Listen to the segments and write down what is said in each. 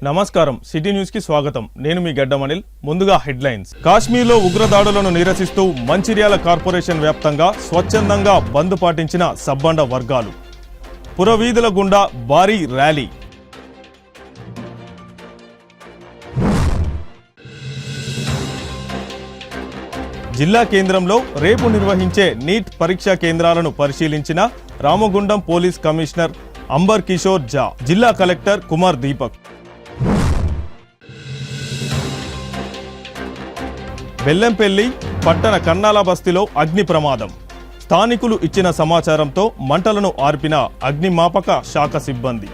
నమస్కారం city news కి స్వాగతం నేను మీ గడ్డమనిల్ ముందుగా హెడ్లైన్స్ కాశ్మీర్లో ఉగ్రదాడులను నిరసిస్తూ మంచిర్యాల కార్పొరేషన్ వ్యాప్తంగా స్వచ్ఛందంగా బంద్ పాటించిన సబ్బండ వర్గాలు పురవీధుల గుండా భారీ ర్యాలీ జిల్లా కేంద్రంలో రేపు నిర్వహించే నీట్ పరీక్షా కేంద్రాలను పరిశీలించిన Ramagundam police commissioner amber Kishore Jha జిల్లా కలెక్టర్ కుమార్ దీపక్ బెల్లంపల్లి పట్టణ కన్నాల బస్తీలో అగ్ని ప్రమాదం స్థానికులు ఇచ్చిన సమాచారంతో మంటలను ఆర్పిన అగ్నిమాపక శాఖ సిబ్బంది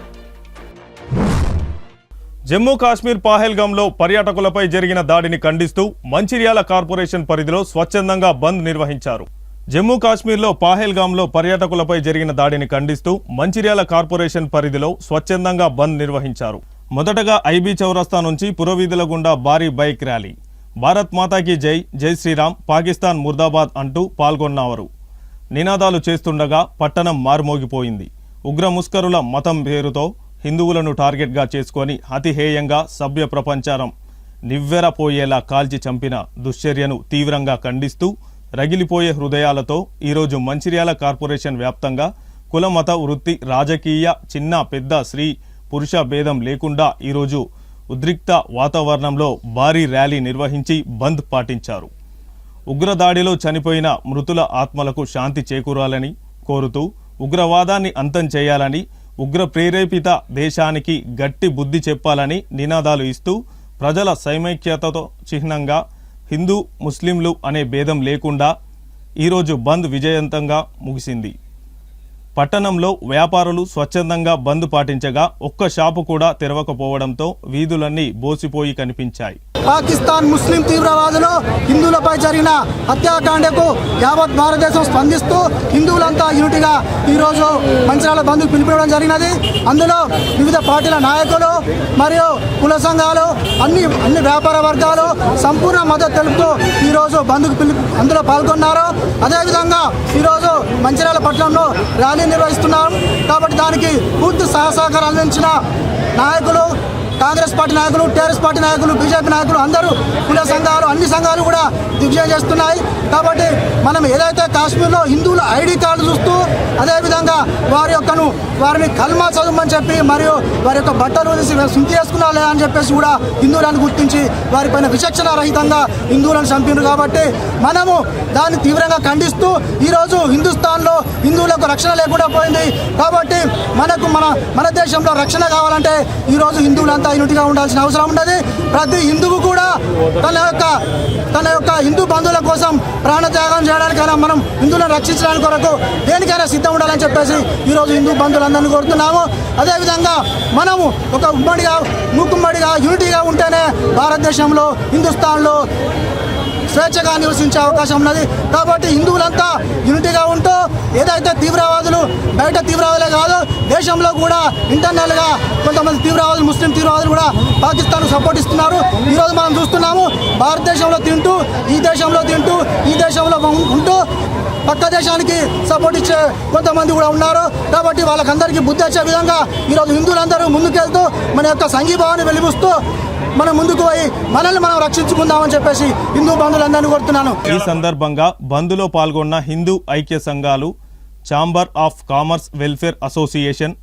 జమ్మూ కాశ్మీర్ పహల్గాంలో పర్యాటకులపై జరిగిన దాడిని ఖండిస్తూ మంచిర్యాల కార్పొరేషన్ పరిధిలో స్వచ్ఛందంగా బంద్ నిర్వహించారు జమ్మూ కాశ్మీర్లో పహల్గాంలో పర్యాటకులపై జరిగిన దాడిని ఖండిస్తూ మంచిర్యాల కార్పొరేషన్ పరిధిలో స్వచ్ఛందంగా బంద్ నిర్వహించారు మొదటగా ఐబీ చౌరస్తా నుంచి పురవీధుల గుండా భారీ బైక్ ర్యాలీ భారత్ మాతాకి జై జై శ్రీరామ్ పాకిస్తాన్ ముర్దాబాద్ అంటూ పాల్గొన్నవారు నినాదాలు చేస్తుండగా పట్టణం మారుమోగిపోయింది ఉగ్ర ముస్కరుల మతం పేరుతో హిందువులను టార్గెట్గా చేసుకొని అతిహేయంగా సభ్య ప్రపంచారం నివ్వెరపోయేలా కాల్చి చంపిన దుశ్చర్యను తీవ్రంగా ఖండిస్తూ రగిలిపోయే హృదయాలతో ఈరోజు మంచిర్యాల కార్పొరేషన్ వ్యాప్తంగా కుల మత వృత్తి రాజకీయ చిన్న పెద్ద స్త్రీ పురుష భేదం లేకుండా ఈరోజు ఉద్రిక్త వాతావరణంలో భారీ ర్యాలీ నిర్వహించి బంద్ పాటించారు ఉగ్రదాడిలో చనిపోయిన మృతుల ఆత్మలకు శాంతి చేకూరాలని కోరుతూ ఉగ్రవాదాన్ని అంతం చేయాలని ఉగ్ర ప్రేరేపిత దేశానికి గట్టి బుద్ధి చెప్పాలని నినాదాలు ఇస్తూ ప్రజల సమైక్యతతో చిహ్నంగా హిందూ ముస్లింలు అనే భేదం లేకుండా ఈరోజు బంద్ విజయవంతంగా ముగిసింది పట్టణంలో వ్యాపారులు స్వచ్ఛందంగా బంద్ పాటించగా ఒక్క షాపు కూడా తెరవకపోవడంతో వీధులన్నీ బోసిపోయి కనిపించాయి పాకిస్తాన్ ముస్లిం తీవ్రవాదులు హిందువులపై జరిగిన హత్యాకాండకు యావత్ భారతదేశం స్పందిస్తూ హిందువులంతా యూనిటీగా ఈరోజు మంచిర్యాల బంద్కు పిలుపునివ్వడం జరిగినది. అందులో వివిధ పార్టీల నాయకులు మరియు కుల సంఘాలు అన్ని వ్యాపార వర్గాలు సంపూర్ణ మద్దతు తెలుపుతూ ఈరోజు బంద్కు అందులో పాల్గొన్నారు. అదేవిధంగా ఈరోజు మంచిర్యాల పట్టణంలో ర్యాలీ నిర్వహిస్తున్నారు. కాబట్టి దానికి పూర్తి సహకారం అందించిన నాయకులు కాంగ్రెస్ పార్టీ నాయకులు, టీఆర్ఎస్ పార్టీ నాయకులు, బీజేపీ నాయకులు అందరూ కుల సంఘాలు అన్ని సంఘాలు కూడా దిగ్విజయం చేస్తున్నాయి. కాబట్టి మనం ఏదైతే కాశ్మీర్లో హిందువుల ఐడి కార్డు చూస్తూ అదేవిధంగా వారిని కల్మా చదవమని చెప్పి మరియు వారి యొక్క బట్టలు శుద్ధి చేసుకున్నాలే అని చెప్పేసి కూడా హిందువులను గుర్తించి వారిపైన విచక్షణ రహితంగా హిందువులను చంపినారు. కాబట్టి మనము దాన్ని తీవ్రంగా ఖండిస్తూ ఈరోజు హిందుస్థాన్లో హిందువులకు రక్షణ లేకుండా పోయింది. కాబట్టి మన దేశంలో రక్షణ కావాలంటే ఈరోజు హిందువులంతా యూనిట్గా ఉండాల్సిన అవసరం ఉన్నది. ప్రతి హిందువు కూడా తన యొక్క హిందూ బంధువుల కోసం ప్రాణత్యాగం చేయడానికైనా మనం హిందువులను రక్షించడానికి కొరకు దేనికైనా సిద్ధం ఉండాలని చెప్పేసి ఈరోజు హిందూ బంధువులందరినీ కోరుతున్నాము. అదేవిధంగా మనము ఒక మూకుమ్మడిగా యూనిటీగా ఉంటేనే భారతదేశంలో హిందుస్థాన్లో స్వేచ్ఛగా నివసించే అవకాశం ఉన్నది. కాబట్టి హిందువులంతా యూనిటీగా ఉంటూ ఏదైతే తీవ్రవాదులు బయట తీవ్రవాదులే కాదు దేశంలో కూడా ఇంటర్నల్గా కొంతమంది తీవ్రవాదులు ముస్లిం తీవ్రవాదులు కూడా పాకిస్తాన్ సపోర్ట్ ఇస్తున్నారు. ఈరోజు మనం చూస్తున్నాము భారతదేశంలో తింటూ ఈ దేశంలో ఉంటూ పక్క దేశానికి సపోర్ట్ ఇచ్చే కొంతమంది కూడా ఉన్నారు. కాబట్టి వాళ్ళకందరికీ బుద్ధి వచ్చే విధంగా ఈరోజు హిందువులందరూ ముందుకెళ్తూ మన యొక్క సంఘీభావాన్ని వెలిబుస్తూ మనం ముందుకు పోయి మనల్ని మనం రక్షించుకుందామని చెప్పేసి హిందూ బంధువులందరినీ కోరుతున్నాను. ఈ సందర్భంగా బంద్లో పాల్గొన్న హిందూ ఐక్య సంఘాలు, chamber of commerce welfare association,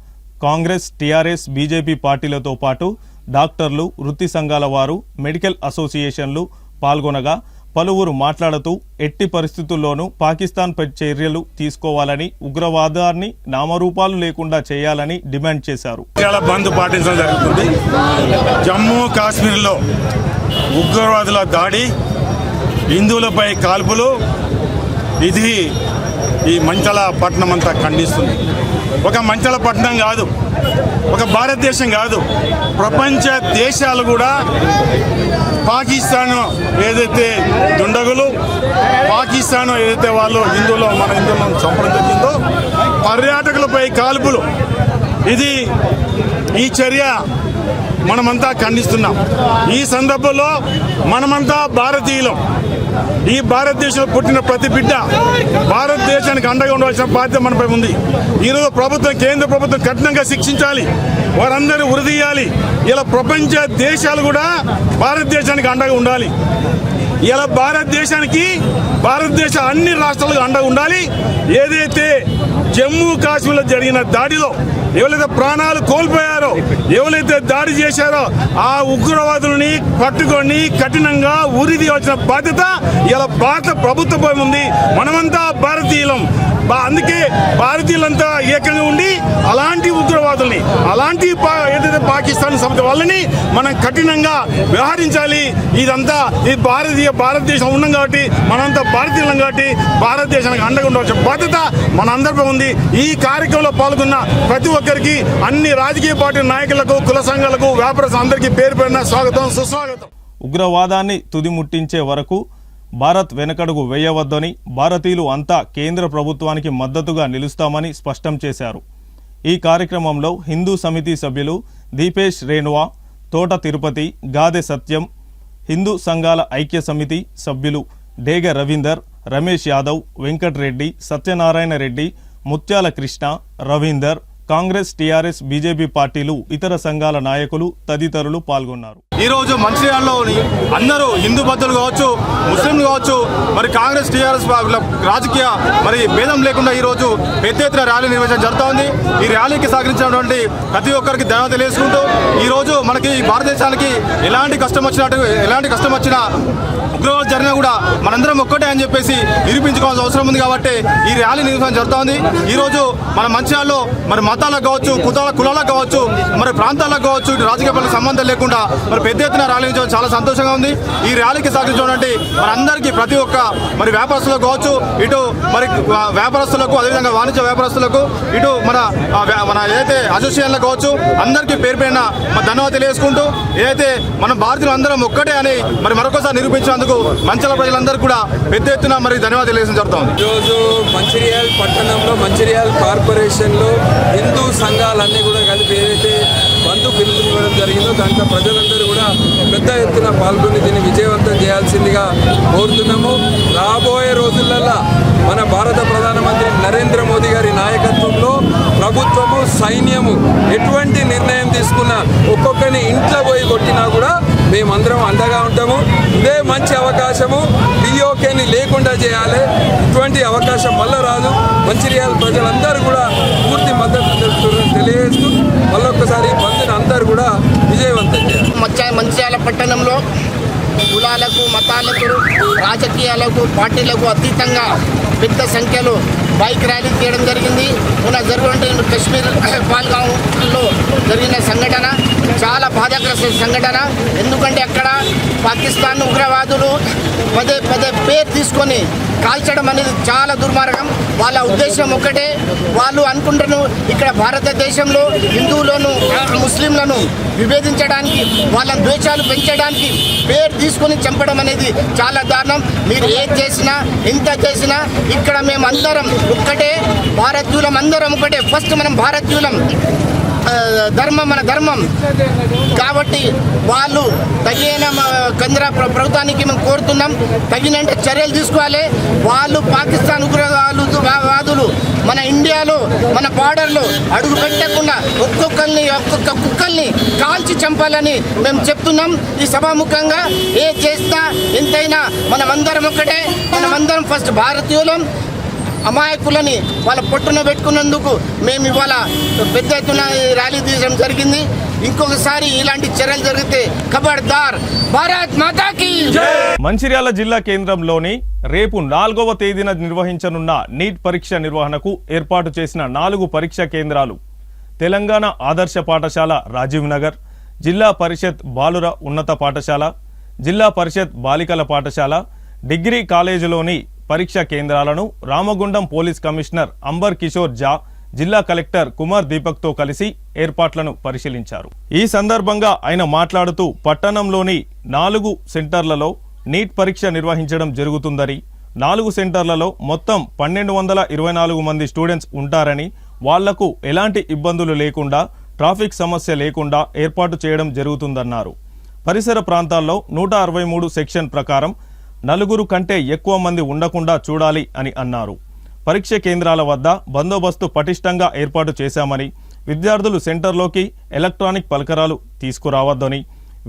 Congress, TRS, BJP పార్టీలతో పాటు డాక్టర్లు, వృత్తి సంఘాల వారు, మెడికల్ అసోసియేషన్లు పాల్గొనగా పలువురు మాట్లాడుతూ ఎట్టి పరిస్థితుల్లోనూ పాకిస్తాన్పై చర్యలు తీసుకోవాలని, ఉగ్రవాదాన్ని నామరూపాలు లేకుండా చేయాలని డిమాండ్ చేశారు. బంద్ పాటించడం జరుగుతుంది. జమ్మూ కాశ్మీర్లో ఉగ్రవాదుల దాడి, హిందువులపై కాల్పులు ఇది ఈ మంచల పట్టణం అంతా ఖండిస్తుంది. ఒక మంచల పట్టణం కాదు, ఒక భారతదేశం కాదు, ప్రపంచ దేశాలు కూడా పాకిస్తాన్ ఏదైతే దుండగులు పాకిస్తాన్ ఏదైతే వాళ్ళు మన హిందువులను చంపడం జరిగిందో పర్యాటకులపై కాల్పులు ఈ చర్య మనమంతా ఖండిస్తున్నాం. ఈ సందర్భంలో మనమంతా భారతీయులం. ఈ భారతదేశంలో పుట్టిన ప్రతి బిడ్డ భారతదేశానికి అండగా ఉండవలసిన బాధ్యత మనపై ఉంది. ఈరోజు ప్రభుత్వం, కేంద్ర ప్రభుత్వం కఠినంగా శిక్షించాలి, వారందరూ ఉరిదీయాలి. ఇలా ప్రపంచ దేశాలు కూడా భారతదేశానికి అండగా ఉండాలి. ఇలా భారతదేశ అన్ని రాష్ట్రాలకు అండగా ఉండాలి. ఏదైతే జమ్మూ కాశ్మీర్లో జరిగిన దాడిలో ఎవరైతే ప్రాణాలు కోల్పోయారో, ఎవరైతే దాడి చేశారో ఆ ఉగ్రవాదులని పట్టుకొని కఠినంగా ఉరిదీయాల్సిన బాధ్యత ఇలా భారత ప్రభుత్వంపై ఉంది. మనమంతా భారతీయులం. అందుకే భారతీయులంతా ఏకంగా ఉండి అలాంటి ఉగ్రవాదుల్ని, అలాంటి ఏదైతే పాకిస్తాన్ సంస్థ వాళ్ళని మనం కఠినంగా వ్యవహరించాలి. ఇదంతా ఈ భారతదేశం ఉన్నాం కాబట్టి, మనంతా భారతీయులం కాబట్టి భారతదేశానికి అండగా ఉండవలసిన బాధ్యత మనందరిపై ఉంది. ఈ కార్యక్రమంలో పాల్గొన్న ప్రతి ఒక్కరికి, అన్ని రాజకీయ పార్టీ నాయకులకు, కుల సంఘాలకు, వ్యాపారస్తులు అందరికీ పేరు పేరున స్వాగతం, సుస్వాగతం. ఉగ్రవాదాన్ని తుదిముట్టించే వరకు భారత్ వెనకడుగు వేయవద్దని, భారతీయులు అంతా కేంద్ర ప్రభుత్వానికి మద్దతుగా నిలుస్తామని స్పష్టం చేశారు. ఈ కార్యక్రమంలో హిందూ సమితి సభ్యులు దీపేష్ రేణువా, తోట తిరుపతి, గాదె సత్యం, హిందూ సంఘాల ఐక్య సమితి సభ్యులు డేగ రవీందర్, రమేష్ యాదవ్, వెంకటరెడ్డి, సత్యనారాయణ రెడ్డి, ముత్యాల కృష్ణ, రవీందర్, కాంగ్రెస్, టీఆర్ఎస్, బీజేపీ పార్టీలు, ఇతర సంఘాల నాయకులు తదితరులు పాల్గొన్నారు. ఈరోజు మంచిర్యాలలోని అందరూ హిందూ బద్దులు కావచ్చు, ముస్లింలు కావచ్చు, మరి కాంగ్రెస్, టీఆర్ఎస్ రాజకీయ మరి భేదం లేకుండా ఈరోజు పెద్ద ఎత్తున ర్యాలీ నిర్వహించడం జరుగుతోంది. ఈ ర్యాలీకి సహకరించినటువంటి ప్రతి ఒక్కరికి ధన్యవాదాలు తెలియజేసుకుంటూ, ఈరోజు మనకి భారతదేశానికి ఎలాంటి కష్టం వచ్చినా ఉగ్రవాదం జరిగినా కూడా మనందరం ఒక్కటే అని చెప్పేసి నిరూపించుకోవాల్సిన అవసరం ఉంది. కాబట్టి ఈ ర్యాలీ నిర్వహించడం జరుగుతోంది. ఈరోజు మన మంచిర్యాలలో మరి మతాలకు కావచ్చు, కులాలకు కావచ్చు, మరి ప్రాంతాలకు కావచ్చు, రాజకీయ పనులకు సంబంధం లేకుండా మరి పెద్ద ఎత్తున ర్యాలీ నిర్వహించడం చాలా సంతోషంగా ఉంది. ఈ ర్యాలీకి సహకరించినటువంటి మనందరికీ, ప్రతి ఒక్క మరి వ్యాపారస్తులకు కావచ్చు, ఇటు మరి వ్యాపారస్తులకు, అదేవిధంగా వాణిజ్య వ్యాపారస్తులకు, ఇటు మన ఏదైతే అసోసియేషన్లకు కావచ్చు, అందరికీ పేరు పేరున ధన్యవాదాలు తెలియజేసుకుంటూ, ఏదైతే మన భారతీయులు అందరం ఒక్కటే అని మరి మరొకసారి నిరూపించినందుకు మంచిర్యాల ప్రజలందరూ కూడా పెద్ద ఎత్తున మరి ధన్యవాదాలు తెలియజేయడం జరుగుతుంది. ఈరోజు మంచిర్యాల పట్టణంలో, మంచిర్యాల కార్పొరేషన్లో హిందూ సంఘాలన్నీ కూడా కలిపి ఏదైతే బంధు పిలుపునివ్వడం జరిగిందో దాంట్లో ప్రజలందరూ కూడా పెద్ద ఎత్తున పాల్గొని దీన్ని విజయవంతం చేయాల్సిందిగా కోరుతున్నాము. రాబోయే రోజులలో మన భారత ప్రధానమంత్రి నరేంద్ర మోదీ గారి నాయకత్వంలో ప్రభుత్వము, సైన్యము ఎటువంటి నిర్ణయం తీసుకున్నా, ఒక్కొక్కరిని ఇంట్లో పోయి కొట్టినా కూడా మేమందరం అండగా ఉంటాము. ఇదే మంచి అవకాశము, పిఓకేని లేకుండా చేయాలి. ఇటువంటి అవకాశం మళ్ళీ రాదు. మంచిర్యాల ప్రజలందరూ కూడా పూర్తి మద్దతు తెలియజేస్తూ మళ్ళొక్కసారి బంద్ని అందరూ కూడా విజయవంతం చేయాలి. మంచిర్యాల పట్టణంలో కులాలకు, మతాలకు, రాజకీయాలకు, పార్టీలకు అతీతంగా పెద్ద సంఖ్యలో బైక్ ర్యాలీ చేయడం జరిగింది. మొన్న జరిగిన కశ్మీర్ పహల్గాంలో జరిగిన సంఘటన చాలా బాధాకర సంఘటన. ఎందుకంటే అక్కడ పాకిస్తాన్ ఉగ్రవాదులు పదే పేరు తీసుకొని కాల్చడం అనేది చాలా దుర్మార్గం. వాళ్ళ ఉద్దేశం ఒకటే, వాళ్ళు అనుకుంటున్నారు ఇక్కడ భారతదేశంలో హిందువులను, ముస్లింలను విభేదించడానికి, వాళ్ళ ద్వేషాలు పెంచడానికి పేరు తీసుకొని చంపడం అనేది చాలా దారుణం. మీరు ఏది చేసినా, ఎంత చేసినా ఇక్కడ మేము అందరం ఒక్కటే, భారతీయులం అందరం ఒకటే. ఫస్ట్ మనం భారతీయులం, ధర్మం మన ధర్మం. కాబట్టి వాళ్ళు తగిన కేంద్ర ప్రభుత్వానికి మేము కోరుతున్నాం, తగినంత చర్యలు తీసుకోవాలి. వాళ్ళు పాకిస్తాన్ ఉగ్రవాదులు మన ఇండియాలో, మన బార్డర్లో అడుగు పెట్టకుండా ఒక్కొక్క కుక్కల్ని కాల్చి చంపాలని మేము చెప్తున్నాం. ఈ సభాముఖంగా ఏ చేస్తా ఎంతైనా మనమందరం ఒకటే, మనమందరం ఫస్ట్ భారతీయులం. అమాయకులని వాళ్ళ పొట్టున పెట్టుకున్నందుకు మేము ఇవాళ పెద్ద ఎత్తున ర్యాలీ తీయడం జరిగింది. ఇంకొకసారి ఇలాంటి చర్యలు జరిగితే ఖబర్దార్, భారత్ మాతాకి. మంచిర్యాల జిల్లా కేంద్రంలోని రేపు 4వ తేదీన నిర్వహించనున్న నీట్ పరీక్ష నిర్వహణకు ఏర్పాటు చేసిన 4 పరీక్షా కేంద్రాలు తెలంగాణ ఆదర్శ పాఠశాల రాజీవ్ నగర్, జిల్లా పరిషత్ బాలుర ఉన్నత పాఠశాల, జిల్లా పరిషత్ బాలికల పాఠశాల, డిగ్రీ కాలేజీలోని పరీక్షా కేంద్రాలను Ramagundam police commissioner amber Kishore Jha, జిల్లా కలెక్టర్ కుమార్ దీపక్ తో కలిసి ఏర్పాట్లను పరిశీలించారు. ఈ సందర్భంగా ఆయన మాట్లాడుతూ పట్టణంలోని 4 సెంటర్లలో నీట్ పరీక్ష నిర్వహించడం జరుగుతుందని, 4 సెంటర్లలో మొత్తం 1224 మంది స్టూడెంట్స్ ఉంటారని, వాళ్లకు ఎలాంటి ఇబ్బందులు లేకుండా, ట్రాఫిక్ సమస్య లేకుండా ఏర్పాటు చేయడం జరుగుతుందన్నారు. పరిసర ప్రాంతాల్లో 163 సెక్షన్ ప్రకారం నలుగురు కంటే ఎక్కువ మంది ఉండకుండా చూడాలి అని అన్నారు. పరీక్ష కేంద్రాల వద్ద బందోబస్తు పటిష్టంగా ఏర్పాటు చేశామని, విద్యార్థులు సెంటర్లోకి ఎలక్ట్రానిక్ పరికరాలు తీసుకురావద్దని,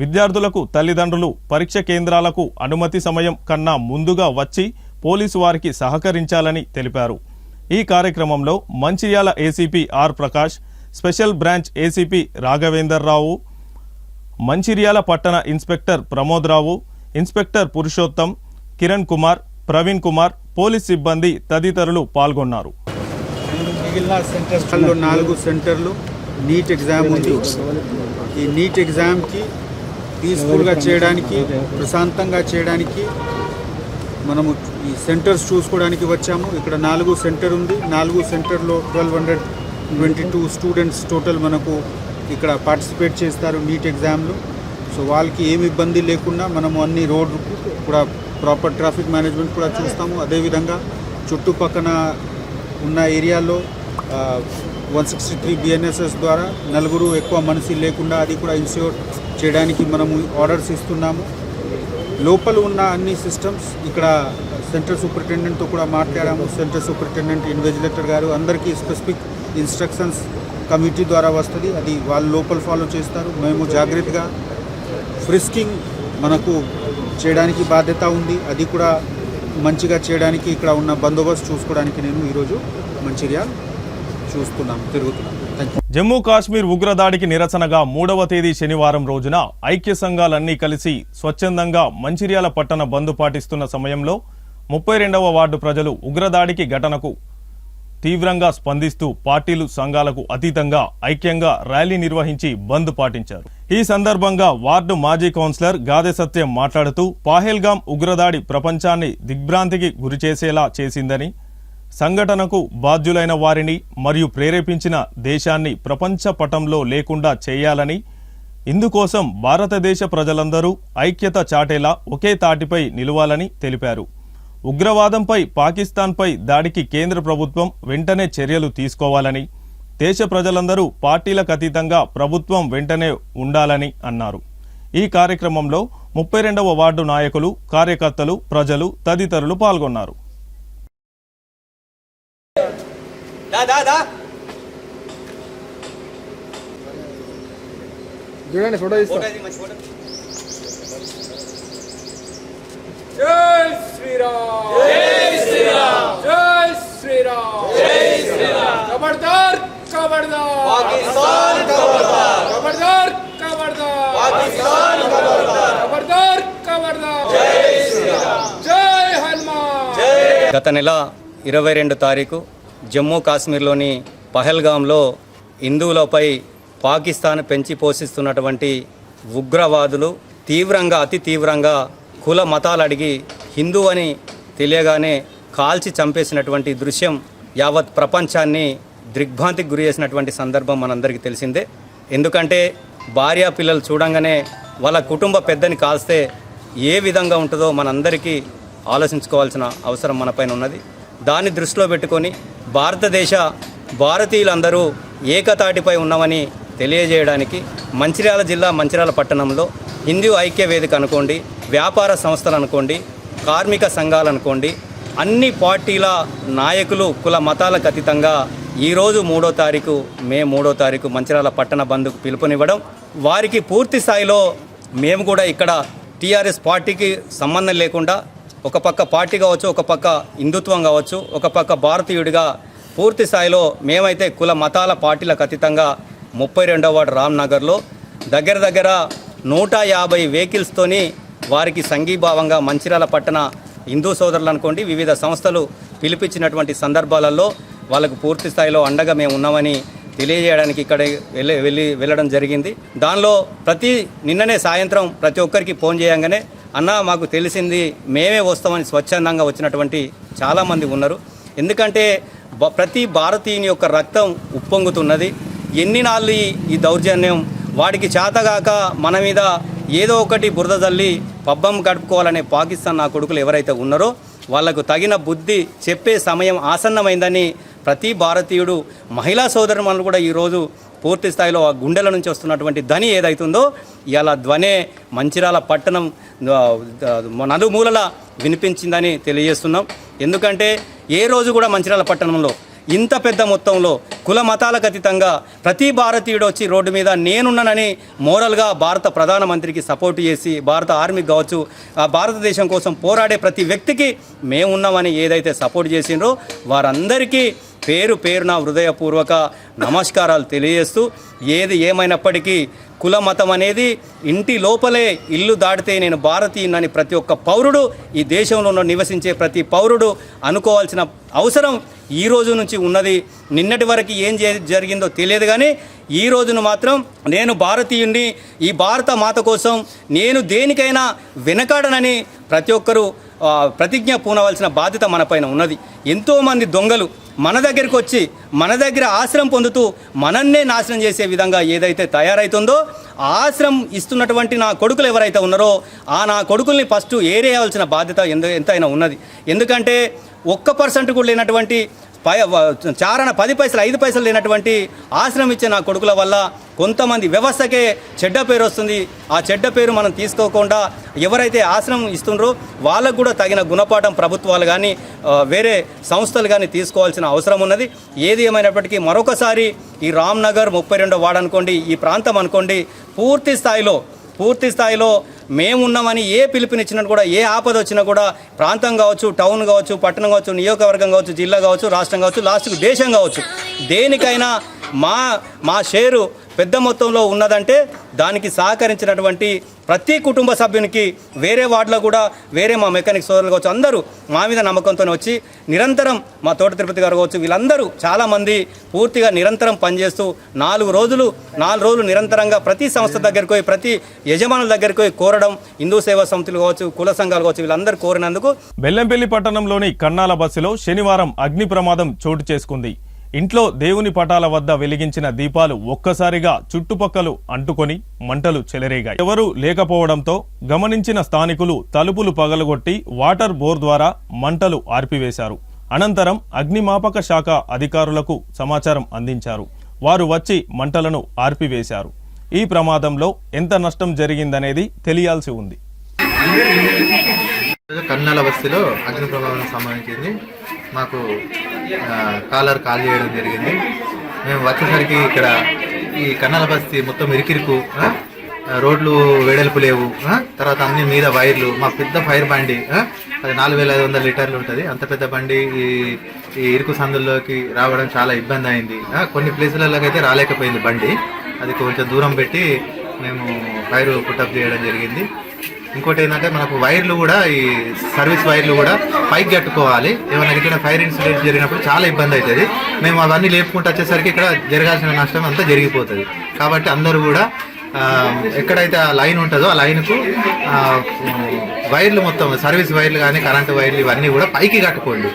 విద్యార్థులకు తల్లిదండ్రులు పరీక్ష కేంద్రాలకు అనుమతి సమయం కన్నా ముందుగా వచ్చి పోలీసు వారికి సహకరించాలని తెలిపారు. ఈ కార్యక్రమంలో Mancherial ACP R Prakash, special branch ACP Raghavender Rao, Mancherial పట్టణ inspector Pramod Rao, inspector Purushottam, Kiran Kumar, Praveen Kumar, police సిబ్బంది తదితరులు పాల్గొన్నారు. మిగిలిన సెంటర్స్లో 4 సెంటర్లు నీట్ ఎగ్జామ్ ఉంది. ఈ నీట్ ఎగ్జామ్కి పీస్ఫుల్గా చేయడానికి, ప్రశాంతంగా చేయడానికి మనము ఈ సెంటర్స్ చూసుకోవడానికి వచ్చాము. ఇక్కడ 4 సెంటర్ ఉంది. 4 సెంటర్లో 1222 స్టూడెంట్స్ టోటల్ మనకు ఇక్కడ పార్టిసిపేట్ చేస్తారు నీట్ ఎగ్జామ్లో. సో వాళ్ళకి ఏమి ఇబ్బంది లేకుండా మనము అన్ని రోడ్ కూడా ప్రాపర్ ట్రాఫిక్ మేనేజ్మెంట్ కూడా చూస్తాము. అదేవిధంగా చుట్టుపక్కన ఉన్న ఏరియాలో 163 BNSS ద్వారా నలుగురు ఎక్కువ మనిషి లేకుండా అది కూడా ఇన్ష్యూర్ చేయడానికి మనము ఆర్డర్స్ ఇస్తున్నాము. లోపల ఉన్న అన్ని సిస్టమ్స్ ఇక్కడ సెంటర్ సూపరింటెండెంట్తో కూడా మాట్లాడాము. సెంటర్ సూపరింటెండెంట్, ఇన్విజిలేటర్ గారు అందరికీ స్పెసిఫిక్ ఇన్స్ట్రక్షన్స్ కమిటీ ద్వారా వస్తుంది. అది వాళ్ళు లోపల ఫాలో చేస్తారు. మేము జాగ్రత్తగా ఫ్రిస్కింగ్ మనకు చేయడానికి బాధ్యత ఉంది. అది కూడా మంచిగా చేయడానికి ఇక్కడ ఉన్న బందోబస్తు చూసుకోవడానికి నేను ఈరోజు మంచిర్యాల తిరుగుతున్నాను. జమ్మూ కాశ్మీర్ ఉగ్రదాడికి నిరసనగా 3వ తేదీ శనివారం రోజున ఐక్య సంఘాలన్నీ కలిసి స్వచ్ఛందంగా మంచిర్యాల పట్టణ బంద్ పాటిస్తున్న సమయంలో 32వ వార్డు ప్రజలు ఉగ్రదాడికి ఘటనకు తీవ్రంగా స్పందిస్తూ పార్టీలు సంఘాలకు అతీతంగా ఐక్యంగా ర్యాలీ నిర్వహించి బంద్ పాటించారు. ఈ సందర్భంగా వార్డు మాజీ కౌన్సిలర్ గాదె సత్యం మాట్లాడుతూ పహల్గామ్ ఉగ్రదాడి ప్రపంచాన్ని దిగ్భ్రాంతికి గురిచేసేలా చేసిందని, సంఘటనకు బాధ్యులైన వారిని మరియు ప్రేరేపించిన దేశాన్ని ప్రపంచ పటంలో లేకుండా చేయాలని, ఇందుకోసం భారతదేశ ప్రజలందరూ ఐక్యత చాటేలా ఒకే తాటిపై నిలవాలని తెలిపారు. ఉగ్రవాదంపై, పాకిస్తాన్పై దాడికి కేంద్ర ప్రభుత్వం వెంటనే చర్యలు తీసుకోవాలని, దేశ ప్రజలందరూ పార్టీలకు అతీతంగా ప్రభుత్వం వెంటనే ఉండాలని అన్నారు. ఈ కార్యక్రమంలో 32వ వార్డు నాయకులు, కార్యకర్తలు, ప్రజలు తదితరులు పాల్గొన్నారు. జై శ్రీరామ్, జై శ్రీరామ్, జై శ్రీరామ్, జై శ్రీరామ్. ఖబర్దార్, ఖబర్దార్ పాకిస్తాన్, ఖబర్దార్, ఖబర్దార్, ఖబర్దార్ పాకిస్తాన్, ఖబర్దార్, ఖబర్దార్, ఖబర్దార్. జై శ్రీరామ్, జై హనుమాన్. గత నెల 22 తారీఖు జమ్మూ కాశ్మీర్లోని పహల్గామ్లో హిందువులపై పాకిస్తాన్ పెంచి పోషిస్తున్నటువంటి ఉగ్రవాదులు అతి తీవ్రంగా కుల మతాలు అడిగి హిందూ అని తెలియగానే కాల్చి చంపేసినటువంటి దృశ్యం యావత్ ప్రపంచాన్ని దిగ్భ్రాంతికి గురి చేసినటువంటి సందర్భం మనందరికీ తెలిసిందే. ఎందుకంటే భార్య పిల్లలు చూడంగానే వాళ్ళ కుటుంబ పెద్దని కాల్స్తే ఏ విధంగా ఉంటుందో మనందరికీ ఆలోచించుకోవాల్సిన అవసరం మనపైన ఉన్నది. దాన్ని దృష్టిలో పెట్టుకొని భారతీయులందరూ ఏకతాటిపై ఉన్నామని తెలియజేయడానికి మంచిర్యాల జిల్లా మంచిర్యాల పట్టణంలో హిందూ ఐక్య వేదిక అనుకోండి, వ్యాపార సంస్థలు అనుకోండి, కార్మిక సంఘాలు అనుకోండి, అన్ని పార్టీల నాయకులు కుల మతాలకు అతీతంగా ఈరోజు 3వ తారీఖు మే 3వ తారీఖు మంచిర్యాల పట్టణ బంద్కు పిలుపునివ్వడం, వారికి పూర్తి స్థాయిలో మేము కూడా ఇక్కడ టీఆర్ఎస్ పార్టీకి సంబంధం లేకుండా ఒక పక్క పార్టీ కావచ్చు, ఒక పక్క హిందుత్వం కావచ్చు, ఒక పక్క భారతీయుడిగా పూర్తి స్థాయిలో మేమైతే కుల మతాల పార్టీలకు అతీతంగా 32వ వార్డు రామ్నగర్లో దగ్గర 150 వెహికల్స్తోని వారికి సంఘీభావంగా మంచిర్యాల పట్టణ హిందూ సోదరులు అనుకోండి, వివిధ సంస్థలు పిలిపించినటువంటి సందర్భాలలో వాళ్ళకు పూర్తి స్థాయిలో అండగా మేము ఉన్నామని తెలియజేయడానికి ఇక్కడ వెళ్ళడం జరిగింది. దానిలో నిన్ననే సాయంత్రం ప్రతి ఒక్కరికి ఫోన్ చేయంగానే అన్న మాకు తెలిసింది, మేమే వస్తామని స్వచ్ఛందంగా వచ్చినటువంటి చాలామంది ఉన్నారు. ఎందుకంటే ప్రతి భారతీయుని యొక్క రక్తం ఉప్పొంగుతున్నది. ఎన్ని నాళ్ళు ఈ దౌర్జన్యం, వాడికి చేతగాక మన మీద ఏదో ఒకటి బురద జల్లి పబ్బం గడుపుకోవాలనే పాకిస్తాన్ నా కొడుకులు ఎవరైతే ఉన్నారో వాళ్లకు తగిన బుద్ధి చెప్పే సమయం ఆసన్నమైందని ప్రతి భారతీయుడు, మహిళా సోదరుమణులు కూడా ఈరోజు పూర్తి స్థాయిలో ఆ గుండెల నుంచి వస్తున్నటువంటి ధ్వని ఏదైతుందో ఇవాళ ధ్వనే మంచిర్యాల పట్టణం నలుమూలలా వినిపించిందని తెలియజేస్తున్నాం. ఎందుకంటే ఏ రోజు కూడా మంచిర్యాల పట్టణంలో ఇంత పెద్ద మొత్తంలో కుల మతాలకు అతీతంగా ప్రతి భారతీయుడు వచ్చి రోడ్డు మీద నేనున్నానని మోరల్గా భారత ప్రధానమంత్రికి సపోర్ట్ చేసి భారత ఆర్మీకి కావచ్చు, భారతదేశం కోసం పోరాడే ప్రతి వ్యక్తికి మేమున్నామని ఏదైతే సపోర్ట్ చేసిండ్రో వారందరికీ పేరు పేరున హృదయపూర్వక నమస్కారాలు తెలియజేస్తూ, ఏది ఏమైనప్పటికీ కుల మతం అనేది ఇంటి లోపలే ఇల్లు దాటితే నేను భారతీయునని ప్రతి ఒక్క పౌరుడు, ఈ దేశంలో నివసించే ప్రతి పౌరుడు అనుకోవాల్సిన అవసరం ఈ రోజు నుంచి ఉన్నది. నిన్నటి వరకు ఏం జరిగిందో తెలియదు, కానీ ఈ రోజును మాత్రం నేను భారతీయుణ్ణి, ఈ భారత మాత కోసం నేను దేనికైనా వెనకాడనని ప్రతి ఒక్కరూ ప్రతిజ్ఞ పూనవలసిన బాధ్యత మనపైన ఉన్నది. ఎంతోమంది దొంగలు మన దగ్గరికి వచ్చి మన దగ్గర ఆశ్రయం పొందుతూ మనన్నే నాశనం చేసే విధంగా ఏదైతే తయారవుతుందో, ఆశ్రయం ఇస్తున్నటువంటి నా కొడుకులు ఎవరైతే ఉన్నారో నా కొడుకుల్ని ఫస్ట్ ఏరేయాల్సిన బాధ్యత ఎంతైనా ఉన్నది. ఎందుకంటే 1% కూడా లేనటువంటి చారణ 10 పైసలు 5 పైసలు లేనటువంటి ఆశ్రయం ఇచ్చే నా కొడుకుల వల్ల కొంతమంది వ్యవస్థకే చెడ్డ పేరు వస్తుంది. ఆ చెడ్డ పేరు మనం తీసుకోకుండా ఎవరైతే ఆశ్రయం ఇస్తుండ్రో వాళ్ళకు కూడా తగిన గుణపాఠం ప్రభుత్వాలు కానీ వేరే సంస్థలు కానీ తీసుకోవాల్సిన అవసరం ఉన్నది. ఏది ఏమైనప్పటికీ మరొకసారి ఈ రామ్నగర్ 32వ వార్డు అనుకోండి, ఈ ప్రాంతం అనుకోండి, పూర్తి స్థాయిలో మేమున్నామని ఏ పిలుపునిచ్చినట్టు కూడా, ఏ ఆపద వచ్చినా కూడా ప్రాంతం కావచ్చు, టౌన్ కావచ్చు, పట్టణం కావచ్చు, నియోజకవర్గం కావచ్చు, జిల్లా కావచ్చు, రాష్ట్రం కావచ్చు, లాస్ట్కు దేశం కావచ్చు, దేనికైనా మా షేరు పెద్ద మొత్తంలో ఉన్నదంటే దానికి సహకరించినటువంటి ప్రతి కుటుంబ సభ్యునికి వేరే వార్డులో కూడా వేరే మా మెకానిక్ సోదరులు కావచ్చు అందరూ మా మీద నమ్మకంతో వచ్చి నిరంతరం మా తోట తిరుపతి గారు కావచ్చు వీళ్ళందరూ చాలామంది పూర్తిగా నిరంతరం పనిచేస్తూ 4 రోజులు నిరంతరంగా ప్రతి సంస్థ దగ్గరికి పోయి ప్రతి యజమానుల దగ్గరికి పోయి కోరడం, హిందూ సేవా సమితులు కావచ్చు, కుల సంఘాలు కావచ్చు, వీళ్ళందరూ కోరినందుకు బెల్లంపల్లి పట్టణంలోని కన్నాల బస్సులో శనివారం అగ్ని ప్రమాదం చోటు చేసుకుంది. ఇంట్లో దేవుని పటాల వద్ద వెలిగించిన దీపాలు ఒక్కసారిగా చుట్టుపక్కలు అంటుకొని మంటలు చెలరేగాయి. ఎవరూ లేకపోవడంతో గమనించిన స్థానికులు తలుపులు పగలగొట్టి వాటర్ బోర్ ద్వారా మంటలు ఆర్పివేశారు. అనంతరం అగ్నిమాపక శాఖ అధికారులకు సమాచారం అందించారు. వారు వచ్చి మంటలను ఆర్పివేశారు. ఈ ప్రమాదంలో ఎంత నష్టం జరిగిందనేది తెలియాల్సి ఉంది. కన్నాల బస్తీలో అగ్ని ప్రమాదం సంబంధించింది మాకు కాల్ చేయడం జరిగింది. మేము వచ్చేసరికి ఇక్కడ ఈ కన్నాల బస్తీ మొత్తం ఇరికిరుకు, రోడ్లు వెడల్పు లేవు, తర్వాత అన్ని మీద వైర్లు, మా పెద్ద ఫైర్ బండి అది 4500 లీటర్లు ఉంటుంది. అంత పెద్ద బండి ఈ ఇరుకు సందుల్లోకి రావడం చాలా ఇబ్బంది అయింది. కొన్ని ప్లేసులలోకి అయితే రాలేకపోయింది బండి, అది కొంచెం దూరం పెట్టి మేము ఫైర్ పుట్టప్ చేయడం జరిగింది. ఇంకోటి ఏంటంటే మనకు వైర్లు కూడా ఈ సర్వీస్ వైర్లు కూడా పైకి కట్టుకోవాలి. ఏమైనా ఇక్కడ ఫైర్ ఇన్సిడెంట్ జరిగినప్పుడు చాలా ఇబ్బంది అవుతుంది. మేము అవన్నీ లేపుకుంటూ వచ్చేసరికి ఇక్కడ జరగాల్సిన నష్టం అంతా జరిగిపోతుంది. కాబట్టి అందరూ కూడా ఎక్కడైతే ఆ లైన్ ఉంటుందో ఆ లైన్కు వైర్లు మొత్తం సర్వీస్ వైర్లు కానీ కరెంటు వైర్లు ఇవన్నీ కూడా పైకి కట్టుకోండి,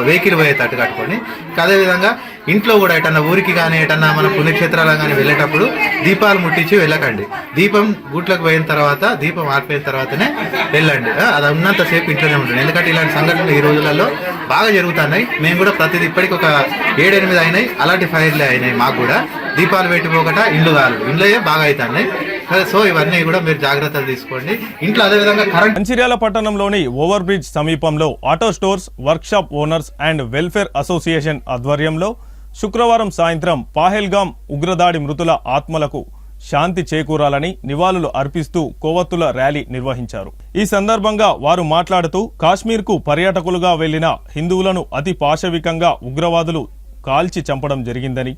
వెహికల్ పోయేటట్టు కట్టుకోండి. అదేవిధంగా ఇంట్లో కూడా ఎటన్నా ఊరికి కానీ ఎటన్నా మన పుణ్యక్షేత్రాలకు కానీ వెళ్ళేటప్పుడు దీపాలు ముట్టించి వెళ్ళకండి. దీపం గూట్లకు పోయిన తర్వాత, దీపం ఆరిపోయిన తర్వాతనే వెళ్ళండి. అది ఉన్నంతసేపు ఇంట్లోనే ఉంటుంది. ఎందుకంటే ఇలాంటి సంఘటనలు ఈ రోజులలో బాగా జరుగుతున్నాయి. మేము కూడా ప్రతిదీ ఇప్పటికి ఒక 7-8 అయినాయి, అలాంటి ఫైర్లే అయినాయి. మాకు కూడా దీపాలు పెట్టిపోకట ఇండ్లు కాదు, ఇండ్లే బాగా అవుతున్నాయి. సో ఇవన్నీ కూడా మీరు జాగ్రత్తలు తీసుకోండి. ఇంట్లో అదేవిధంగా కరెంట్. మంచిర్యాల పట్టణంలోని ఓవర్ బ్రిడ్జ్ సమీపంలో auto stores, workshop owners and welfare association ఆధ్వర్యంలో శుక్రవారం సాయంత్రం పాహెల్గాం ఉగ్రదాడి మృతుల ఆత్మలకు శాంతి చేకూరాలని నివాళులు అర్పిస్తూ కొవ్వొత్తుల ర్యాలీ నిర్వహించారు. ఈ సందర్భంగా వారు మాట్లాడుతూ కాశ్మీర్కు పర్యాటకులుగా వెళ్లిన హిందువులను అతి పాశవికంగా ఉగ్రవాదులు కాల్చి చంపడం జరిగిందని,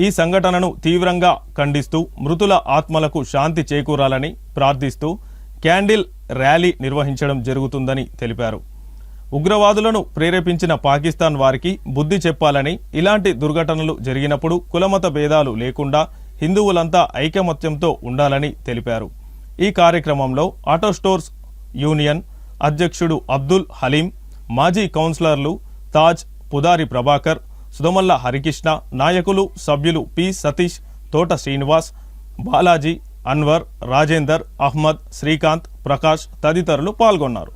ఈ సంఘటనను తీవ్రంగా ఖండిస్తూ మృతుల ఆత్మలకు శాంతి చేకూరాలని ప్రార్థిస్తూ క్యాండిల్ ర్యాలీ నిర్వహించడం జరుగుతుందని తెలిపారు. ఉగ్రవాదులను ప్రేరేపించిన పాకిస్తాన్ వారికి బుద్ధి చెప్పాలని, ఇలాంటి దుర్ఘటనలు జరిగినప్పుడు కులమత భేదాలు లేకుండా హిందువులంతా ఐకమత్యంతో ఉండాలని తెలిపారు. ఈ కార్యక్రమంలో ఆటో స్టోర్స్ యూనియన్ అధ్యక్షుడు అబ్దుల్ హలీం, మాజీ కౌన్సిలర్లు తాజ్, పుదారి ప్రభాకర్, సుధమల్ల హరికృష్ణ, నాయకులు సభ్యులు పి సతీష్, తోట శ్రీనివాస్, బాలాజీ, అన్వర్, రాజేందర్, అహ్మద్, శ్రీకాంత్, ప్రకాష్ తదితరులు పాల్గొన్నారు.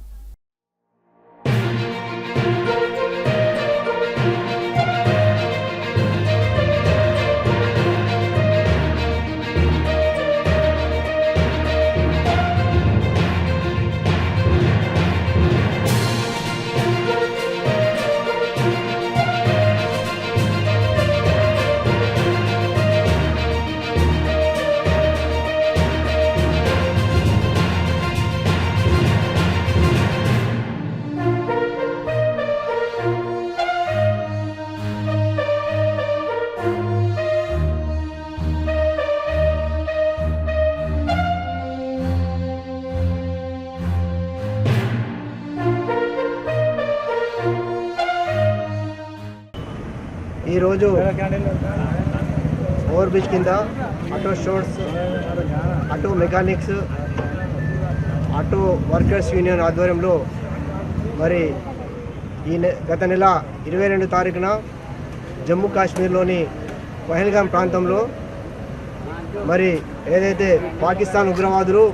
ఈరోజు ఓవర్ బ్రిడ్జ్ కింద auto stores, auto mechanics, auto workers union ఆధ్వర్యంలో మరి గత నెల 22 తారీఖున జమ్మూ కాశ్మీర్లోని పహల్గామ్ ప్రాంతంలో మరి ఏదైతే పాకిస్తాన్ ఉగ్రవాదులు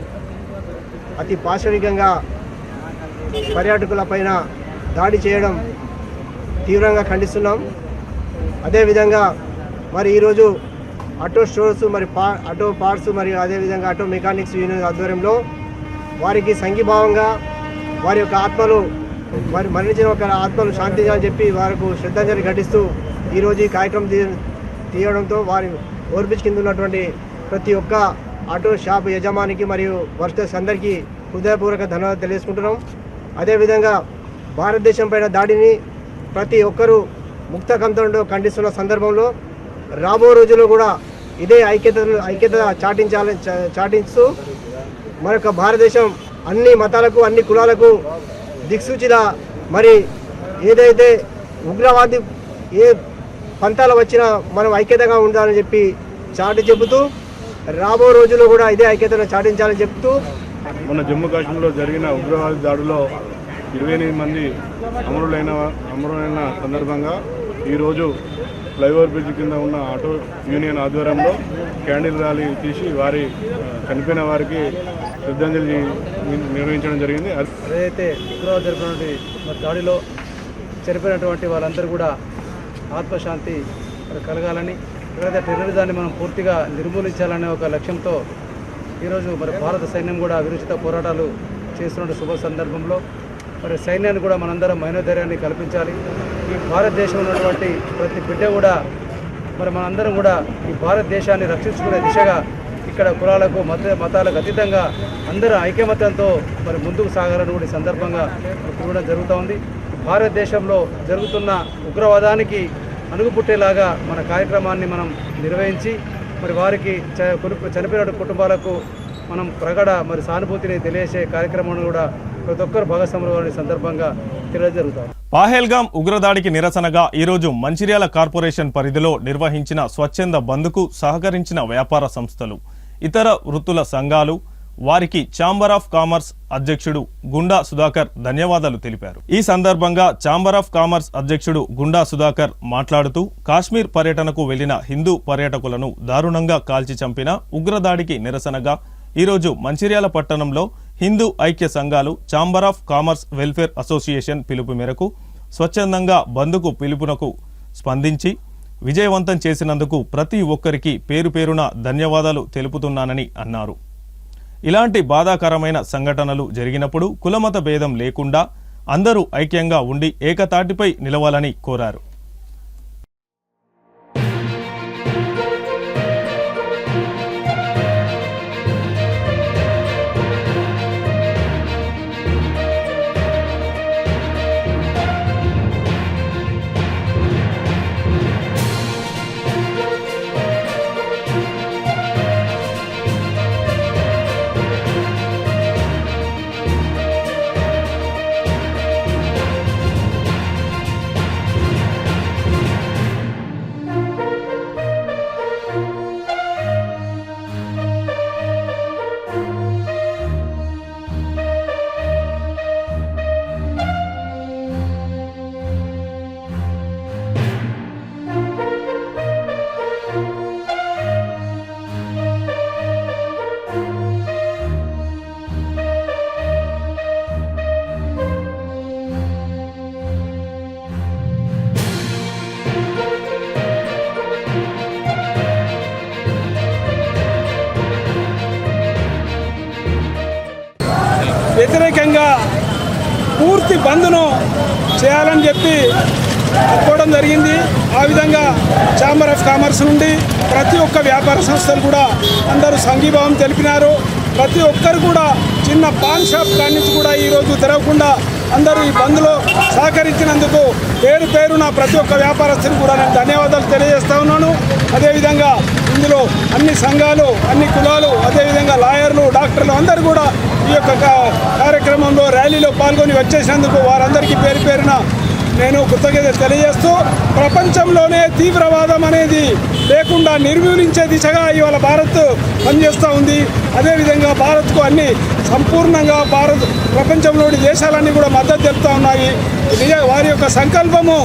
అతి పాశవికంగా పర్యాటకులపైన దాడి చేయడం తీవ్రంగా ఖండిస్తున్నాం. అదేవిధంగా మరి ఈరోజు ఆటో స్టోర్స్ మరి ఆటో పార్ట్స్ మరియు అదేవిధంగా ఆటో మెకానిక్స్ యూనియన్ ఆధ్వర్యంలో వారికి సంఘీభావంగా వారి యొక్క ఆత్మలు మరి మరణించిన ఒక ఆత్మలు శాంతించాలని చెప్పి వారికి శ్రద్ధాంజలి ఘటిస్తూ ఈరోజు ఈ కార్యక్రమం తీయడంతో వారి ఓవర్ బ్రిడ్జ్ కింద ఉన్నటువంటి ప్రతి ఒక్క ఆటో షాప్ యజమానికి మరియు వర్కర్స్ అందరికీ హృదయపూర్వక ధన్యవాదాలు తెలియజేసుకుంటున్నాం. అదేవిధంగా భారతదేశం పైన దాడిని ప్రతి ఒక్కరూ ముక్త కంఠంతో ఖండిస్తున్న సందర్భంలో రాబో రోజుల్లో కూడా ఇదే ఐక్యత చాటిస్తూ మరొక భారతదేశం అన్ని మతాలకు అన్ని కులాలకు దిక్సూచిగా మరి ఏదైతే ఉగ్రవాది ఏ పంతాలు వచ్చినా మనం ఐక్యతగా ఉండాలని చెప్పి చెబుతూ రాబో రోజుల్లో కూడా ఇదే ఐక్యతను చాటించాలని చెప్తూ మొన్న జమ్మూ కాశ్మీర్లో జరిగిన ఉగ్రవాద దాడిలో 28 మంది అమరులైన సందర్భంగా ఈరోజు ఫ్లైఓవర్ బ్రిడ్జ్ కింద ఉన్న ఆటో యూనియన్ ఆధ్వర్యంలో క్యాండిల్ ర్యాలీ తీసి వారి చనిపోయిన వారికి శ్రద్ధాంజలి నిర్వహించడం జరిగింది. ఏదైతే ఉగ్రవాద జరిపినటువంటి దాడిలో చనిపోయినటువంటి వాళ్ళందరూ కూడా ఆత్మశాంతి కలగాలని, ఏదైతే టెర్రరిజాన్ని మనం పూర్తిగా నిర్మూలించాలనే ఒక లక్ష్యంతో ఈరోజు మరి భారత సైన్యం కూడా విరుచిత పోరాటాలు చేస్తున్న శుభ సందర్భంలో మరి సైన్యాన్ని కూడా మనందరం మనోధైర్యాన్ని కల్పించాలి. ఈ భారతదేశంలో ఉన్నటువంటి ప్రతి బిడ్డ కూడా మరి మనందరం కూడా ఈ భారతదేశాన్ని రక్షించుకునే దిశగా ఇక్కడ కులాలకు మతాలకు అతీతంగా అందరూ ఐకమత్యంతో మరి ముందుకు సాగాలని కూడా ఈ సందర్భంగా చూడడం జరుగుతూ ఉంది. భారతదేశంలో జరుగుతున్న ఉగ్రవాదానికి అణుగుపుట్టేలాగా మన కార్యక్రమాన్ని మనం నిర్వహించి మరి వారికి చనిపోయిన కుటుంబాలకు మనం ప్రగడ మరి సానుభూతిని తెలియజేసే కార్యక్రమాన్ని కూడా ప్రతి ఒక్కరు భాగస్వాములు సందర్భంగా తెలియజరుగుతాం. పహల్గామ్ ఉగ్రదాడికి నిరసనగా ఈరోజు మంచిర్యాల కార్పొరేషన్ పరిధిలో నిర్వహించిన స్వచ్ఛంద బంద్కు సహకరించిన వ్యాపార సంస్థలు, ఇతర వృత్తుల సంఘాలు, వారికి ఛాంబర్ ఆఫ్ కామర్స్ అధ్యక్షుడు గుండా సుధాకర్ ధన్యవాదాలు తెలిపారు. ఈ సందర్భంగా ఛాంబర్ ఆఫ్ కామర్స్ అధ్యక్షుడు గుండా సుధాకర్ మాట్లాడుతూ కాశ్మీర్ పర్యటనకు వెళ్లిన హిందూ పర్యాటకులను దారుణంగా కాల్చి చంపిన ఉగ్రదాడికి నిరసనగా ఈరోజు మంచిర్యాల పట్టణంలో హిందూ ఐక్య సంఘాలు chamber of commerce welfare association పిలుపు మేరకు స్వచ్ఛందంగా బంద్కు పిలుపునకు స్పందించి విజయవంతం చేసినందుకు ప్రతి ఒక్కరికి పేరు పేరున ధన్యవాదాలు తెలుపుతున్నానని అన్నారు. ఇలాంటి బాధాకరమైన సంఘటనలు జరిగినప్పుడు కులమత భేదం లేకుండా అందరూ ఐక్యంగా ఉండి ఏకతాటిపై నిలవాలని కోరారు. వ్యతిరేకంగా పూర్తి బంద్ను చేయాలని చెప్పి అనుకోవడం జరిగింది. ఆ విధంగా ఛాంబర్ ఆఫ్ కామర్స్ నుండి ప్రతి ఒక్క వ్యాపార సంస్థలు కూడా అందరూ సంఘీభావం తెలిపినారు. ప్రతి ఒక్కరు కూడా చిన్న పాన్ షాప్ కాడి నుంచి కూడా ఈరోజు తెరవకుండా అందరూ ఈ బంద్లో సహకరించినందుకు పేరు పేరున ప్రతి ఒక్క వ్యాపారస్తుని కూడా నేను ధన్యవాదాలు తెలియజేస్తా ఉన్నాను. అదేవిధంగా ఇందులో అన్ని సంఘాలు, అన్ని కులాలు, అదేవిధంగా లాయర్లు, డాక్టర్లు అందరూ కూడా ఈ యొక్క కార్యక్రమంలో ర్యాలీలో పాల్గొని వచ్చేసినందుకు వారందరికీ పేరు పేరున నేను కృతజ్ఞతలు తెలియజేస్తూ ప్రపంచంలోనే తీవ్రవాదం అనేది లేకుండా నిర్మూలించే దిశగా ఇవాళ భారత్ పనిచేస్తూ ఉంది. అదేవిధంగా భారత్కు అన్ని సంపూర్ణంగా ప్రపంచంలోని దేశాలన్నీ కూడా మద్దతు తెలుపుతూ ఉన్నాయి. వారి యొక్క సంకల్పము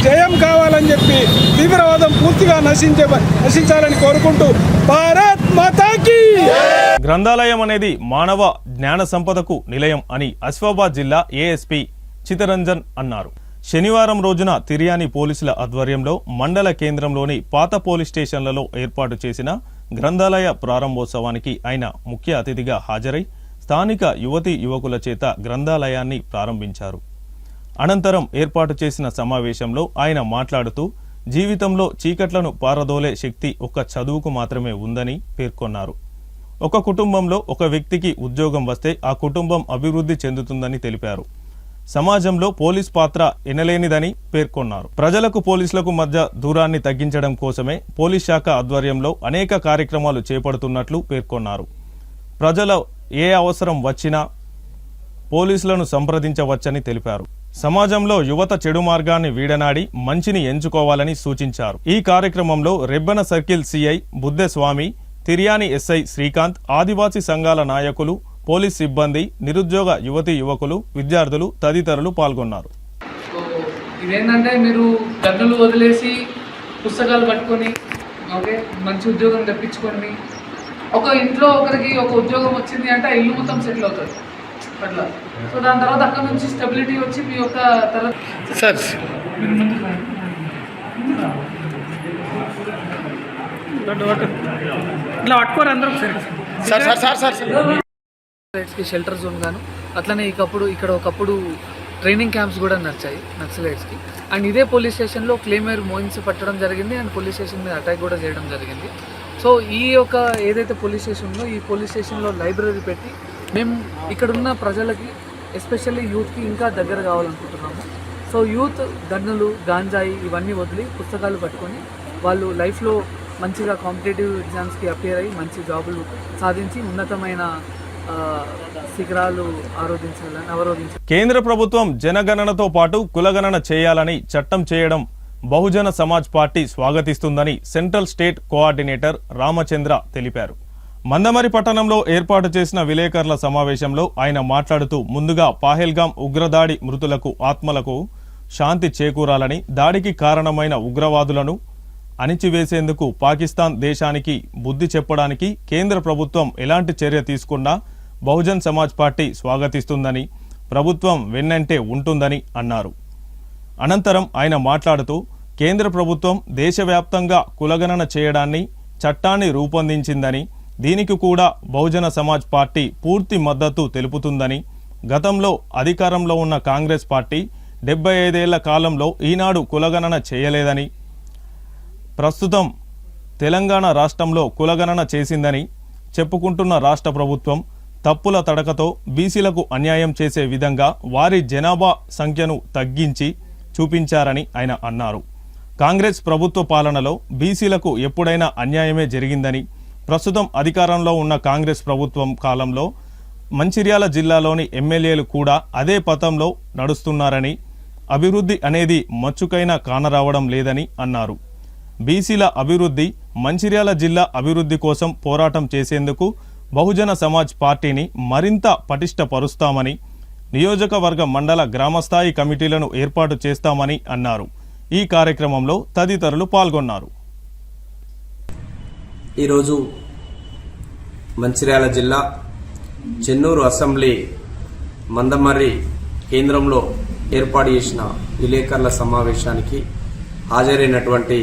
జయం కావాలని చెప్పి తీవ్రవాదం పూర్తిగా నశించాలని కోరుకుంటూ భారత్ మాతాకి. గ్రంథాలయం అనేది మానవ జ్ఞాన సంపదకు నిలయం అని ఆసిఫాబాద్ జిల్లా ఏఎస్పీ చిత్తరంజన్ అన్నారు. శనివారం రోజున తిర్యాని పోలీసుల ఆధ్వర్యంలో మండల కేంద్రంలోని పాత పోలీస్ స్టేషన్లలో ఏర్పాటు చేసిన గ్రంథాలయ ప్రారంభోత్సవానికి ఆయన ముఖ్య అతిథిగా హాజరై స్థానిక యువతీ యువకుల చేత గ్రంథాలయాన్ని ప్రారంభించారు. అనంతరం ఏర్పాటు చేసిన సమావేశంలో ఆయన మాట్లాడుతూ జీవితంలో చీకట్లను పారదోలే శక్తి ఒక్క చదువుకు మాత్రమే ఉందని పేర్కొన్నారు. ఒక కుటుంబంలో ఒక వ్యక్తికి ఉద్యోగం వస్తే ఆ కుటుంబం అభివృద్ధి చెందుతుందని తెలిపారు. సమాజంలో పోలీస్ పాత్ర ఎనలేనిదని పేర్కొన్నారు. ప్రజలకు పోలీసులకు మధ్య దూరాన్ని తగ్గించడం కోసమే పోలీస్ శాఖ ఆధ్వర్యంలో అనేక కార్యక్రమాలు చేపడుతున్నట్లు పేర్కొన్నారు. ప్రజల ఏ అవసరం వచ్చినా పోలీసులను సంప్రదించవచ్చని తెలిపారు. సమాజంలో యువత చెడు మార్గాన్ని వీడనాడి మంచిని ఎంచుకోవాలని సూచించారు. ఈ కార్యక్రమంలో Rebbena circle CI Buddeswamy, Tiryani SI Srikanth, Adivasi సంఘాల నాయకులు, పోలీస్ సిబ్బంది, నిరుద్యోగ యువతీ యువకులు, విద్యార్థులు తదితరులు పాల్గొన్నారు. ఇదేంటంటే మీరు గన్నులు వదిలేసి పుస్తకాలు పట్టుకొని ఓకే మంచి ఉద్యోగం తెప్పించుకొని ఒక ఇంట్లో ఒకరికి ఒక ఉద్యోగం వచ్చింది అంటే ఆ ఇల్లు మొత్తం సెటిల్ అవుతుంది అట్లా. సో దాని తర్వాత అక్కడ నుంచి స్టెబిలిటీ వచ్చి మీ యొక్క తర్వాత ఇట్లా పట్టుకోరు అందరూ నక్సలైట్స్కి షెల్టర్ జోన్ గాను అట్లనే ఇక్కడ ఒకప్పుడు ట్రైనింగ్ క్యాంప్స్ కూడా నడిచాయి నక్సలైట్స్కి. అండ్ ఇదే పోలీస్ స్టేషన్లో క్లెయిమర్ మోయిన్స్ పట్టడం జరిగింది అండ్ పోలీస్ స్టేషన్ మీద అటాక్ కూడా చేయడం జరిగింది. సో ఈ యొక్క ఏదైతే పోలీస్ స్టేషన్ ఉందో ఈ పోలీస్ స్టేషన్లో లైబ్రరీ పెట్టి మేము ఇక్కడున్న ప్రజలకి ఎస్పెషల్లీ యూత్కి ఇంకా దగ్గర కావాలనుకుంటున్నాము. సో యూత్ గన్నులు గాంజాయి ఇవన్నీ వదిలి పుస్తకాలు పట్టుకొని వాళ్ళు లైఫ్లో మంచిగా కాంపిటేటివ్ ఎగ్జామ్స్కి అపియర్ అయ్యి మంచి జాబులు సాధించి ఉన్నతమైన శిఖరాలు అవరోధించాలి. కేంద్ర ప్రభుత్వం జనగణనతో పాటు కులగణన చేయాలని చట్టం చేయడం బహుజన సమాజ్ పార్టీ స్వాగతిస్తుందని సెంట్రల్ స్టేట్ కోఆర్డినేటర్ రామచంద్ర తెలిపారు. మందమరి పట్టణంలో ఏర్పాటు చేసిన విలేకరుల సమావేశంలో ఆయన మాట్లాడుతూ ముందుగా పహల్గామ్ ఉగ్రదాడి మృతులకు ఆత్మలకు శాంతి చేకూరాలని, దాడికి కారణమైన ఉగ్రవాదులను అణిచివేసేందుకు పాకిస్తాన్ దేశానికి బుద్ధి చెప్పడానికి కేంద్ర ప్రభుత్వం ఎలాంటి చర్య తీసుకున్నా బహుజన్ సమాజ్ పార్టీ స్వాగతిస్తుందని, ప్రభుత్వం వెన్నంటే ఉంటుందని అన్నారు. అనంతరం ఆయన మాట్లాడుతూ కేంద్ర ప్రభుత్వం దేశవ్యాప్తంగా కులగణన చేయడాన్ని చట్టాన్ని రూపొందించిందని, దీనికి కూడా బహుజన సమాజ్ పార్టీ పూర్తి మద్దతు తెలుపుతుందని, గతంలో అధికారంలో ఉన్న కాంగ్రెస్ పార్టీ 75 ఏళ్ల కాలంలో ఈనాడు కులగణన చేయలేదని, ప్రస్తుతం తెలంగాణ రాష్ట్రంలో కులగణన చేసిందని చెప్పుకుంటున్న రాష్ట్ర ప్రభుత్వం తప్పుల తడకతో బీసీలకు అన్యాయం చేసే విధంగా వారి జనాభా సంఖ్యను తగ్గించి చూపించారని ఆయన అన్నారు. కాంగ్రెస్ ప్రభుత్వ పాలనలో బీసీలకు ఎప్పుడైనా అన్యాయమే జరిగిందని, ప్రస్తుతం అధికారంలో ఉన్న కాంగ్రెస్ ప్రభుత్వం కాలంలో మంచిర్యాల జిల్లాలోని ఎమ్మెల్యేలు కూడా అదే పథంలో నడుస్తున్నారని, అభివృద్ధి అనేది మచ్చుకైనా కానరావడం లేదని అన్నారు. బీసీల అభివృద్ధి, మంచిర్యాల జిల్లా అభివృద్ధి కోసం పోరాటం చేసేందుకు బహుజన సమాజ్ పార్టీని మరింత పటిష్టపరుస్తామని, నియోజకవర్గ మండల గ్రామస్థాయి కమిటీలను ఏర్పాటు చేస్తామని అన్నారు. ఈ కార్యక్రమంలో తదితరులు పాల్గొన్నారు. ఈరోజు మంచిర్యాల జిల్లా చెన్నూరు అసెంబ్లీ మందమర్రి కేంద్రంలో ఏర్పాటు చేసిన విలేకరుల సమావేశానికి హాజరైనటువంటి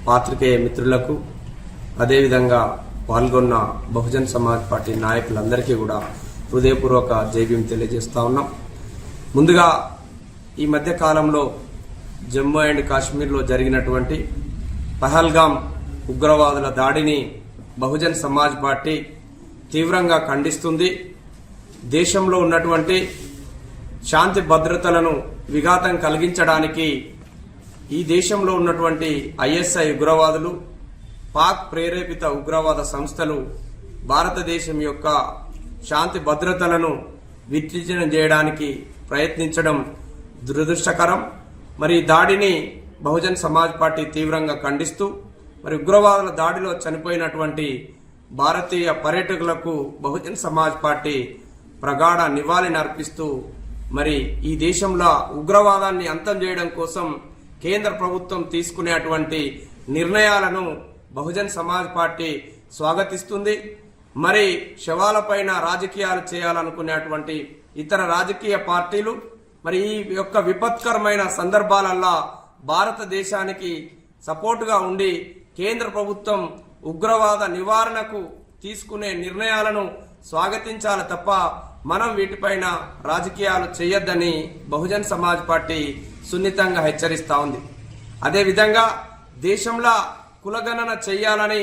పాత్రికేయ మిత్రులకు, అదేవిధంగా పాల్గొన్న బహుజన్ సమాజ్ పార్టీ నాయకులందరికీ కూడా హృదయపూర్వక జైభీం తెలియజేస్తా ఉన్నాం. ముందుగా ఈ మధ్య కాలంలో జమ్మూ అండ్ కాశ్మీర్లో జరిగినటువంటి పహల్గామ్ ఉగ్రవాదుల దాడిని బహుజన్ సమాజ్ పార్టీ తీవ్రంగా ఖండిస్తుంది. దేశంలో ఉన్నటువంటి శాంతి భద్రతలను విఘాతం కలిగించడానికి ఈ దేశంలో ఉన్నటువంటి ఐఎస్ఐ ఉగ్రవాదులు, పాక్ ప్రేరేపిత ఉగ్రవాద సంస్థలు భారతదేశం యొక్క శాంతి భద్రతలను విచ్ఛిన్నం చేయడానికి ప్రయత్నించడం దురదృష్టకరం. మరి ఈ దాడిని బహుజన్ సమాజ్ పార్టీ తీవ్రంగా ఖండిస్తూ మరి ఉగ్రవాదుల దాడిలో చనిపోయినటువంటి భారతీయ పర్యాటకులకు బహుజన్ సమాజ్ పార్టీ ప్రగాఢ నివాళిని అర్పిస్తూ మరి ఈ దేశంలో ఉగ్రవాదాన్ని అంతం చేయడం కోసం కేంద్ర ప్రభుత్వం తీసుకునేటువంటి నిర్ణయాలను బహుజన్ సమాజ్ పార్టీ స్వాగతిస్తుంది. మరి శవాలపైన రాజకీయాలు చేయాలనుకునేటువంటి ఇతర రాజకీయ పార్టీలు మరి ఈ యొక్క విపత్కరమైన సందర్భాలల్లో భారతదేశానికి సపోర్టుగా ఉండి కేంద్ర ప్రభుత్వం ఉగ్రవాద నివారణకు తీసుకునే నిర్ణయాలను స్వాగతించాలి తప్ప మనం వీటిపైన రాజకీయాలు చేయొద్దని బహుజన్ సమాజ్ పార్టీ సున్నితంగా హెచ్చరిస్తా ఉంది. అదేవిధంగా దేశంలో కులగణన చేయాలని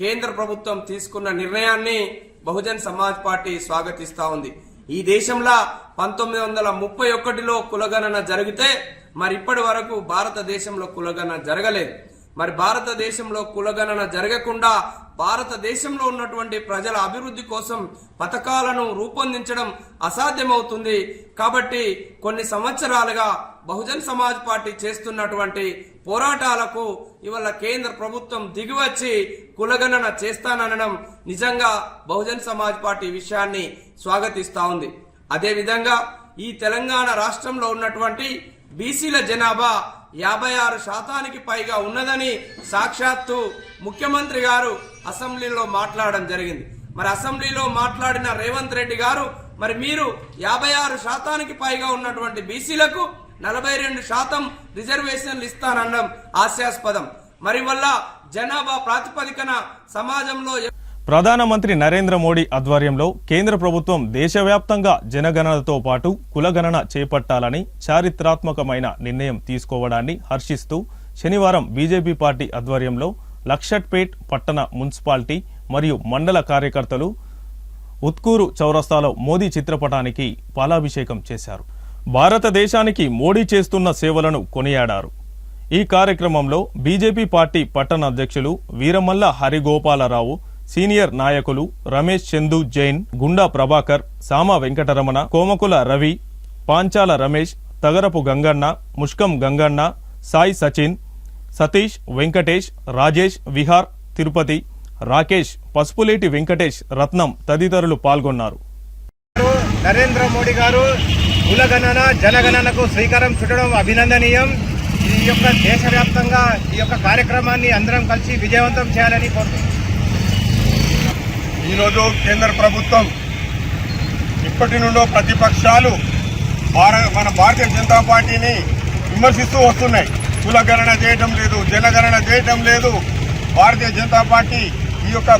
కేంద్ర ప్రభుత్వం తీసుకున్న నిర్ణయాన్ని బహుజన్ సమాజ్ పార్టీ స్వాగతిస్తా ఉంది. ఈ దేశంలో 1931లో కులగణన జరిగితే మరి ఇప్పటి వరకు భారతదేశంలో కులగణన జరగలేదు. మరి భారతదేశంలో కులగణన జరగకుండా భారతదేశంలో ఉన్నటువంటి ప్రజల అభివృద్ధి కోసం పథకాలను రూపొందించడం అసాధ్యమవుతుంది. కాబట్టి కొన్ని సంవత్సరాలుగా బహుజన్ సమాజ్ పార్టీ చేస్తున్నటువంటి పోరాటాలకు ఇవాళ కేంద్ర ప్రభుత్వం దిగివచ్చి కులగణన చేస్తాననడం నిజంగా బహుజన్ సమాజ్ పార్టీ విషయాన్ని స్వాగతిస్తా ఉంది. అదేవిధంగా ఈ తెలంగాణ రాష్ట్రంలో ఉన్నటువంటి బీసీల జనాభా 56% పైగా ఉన్నదని సాక్షాత్తు ముఖ్యమంత్రి గారు అసెంబ్లీలో మాట్లాడడం జరిగింది. మరి అసెంబ్లీలో మాట్లాడిన రేవంత్ రెడ్డి గారు మరి మీరు 56% పైగా ఉన్నటువంటి బీసీలకు 42% రిజర్వేషన్లు ఇస్తానడం హాస్యాస్పదం. మరి వల్ల జనాభా ప్రాతిపదికన సమాజంలో ప్రధానమంత్రి నరేంద్ర మోడీ ఆధ్వర్యంలో కేంద్ర ప్రభుత్వం దేశవ్యాప్తంగా జనగణనతో పాటు కులగణన చేపట్టాలని చారిత్రాత్మకమైన నిర్ణయం తీసుకోవడాన్ని హర్షిస్తూ శనివారం బీజేపీ పార్టీ ఆధ్వర్యంలో లక్షట్పేట్ పట్టణ మున్సిపాలిటీ మరియు మండల కార్యకర్తలు ఉత్కూరు చౌరస్తాలో మోదీ చిత్రపటానికి పాలాభిషేకం చేశారు. భారతదేశానికి మోడీ చేస్తున్న సేవలను కొనియాడారు. ఈ కార్యక్రమంలో బీజేపీ పార్టీ పట్టణ అధ్యక్షులు వీరమల్ల హరిగోపాలరావు, సీనియర్ నాయకులు రమేష్ చందు జైన్, గుండా ప్రభాకర్, సామ వెంకటరమణ, కోమకుల రవి, పాంచాల రమేష్, తగరపు గంగన్న, ముష్కం గంగన్న, సాయి సచిన్, సతీష్, వెంకటేష్, రాజేష్, విహార్, తిరుపతి, రాకేష్, పసుపులేటి వెంకటేష్, రత్నం తదితరులు పాల్గొన్నారు. నరేంద్ర మోడీ గారు కులగణన జనగణనకు శ్రీకారం చుట్టడం అభినందనీయం. ఈ యొక్క దేశవ్యాప్తంగా ఈ యొక్క కార్యక్రమాన్ని అందరం కలిసి విజయవంతం చేయాలని కోరుతున్నాం. ఈరోజు కేంద్ర ప్రభుత్వం ఇప్పటి నుండో ప్రతిపక్షాలు మన భారతీయ జనతా పార్టీని విమర్శిస్తూ వస్తున్నాయి. కులగణన చేయటం లేదు, జనగణన చేయటం లేదు, భారతీయ జనతా పార్టీ ఈ యొక్క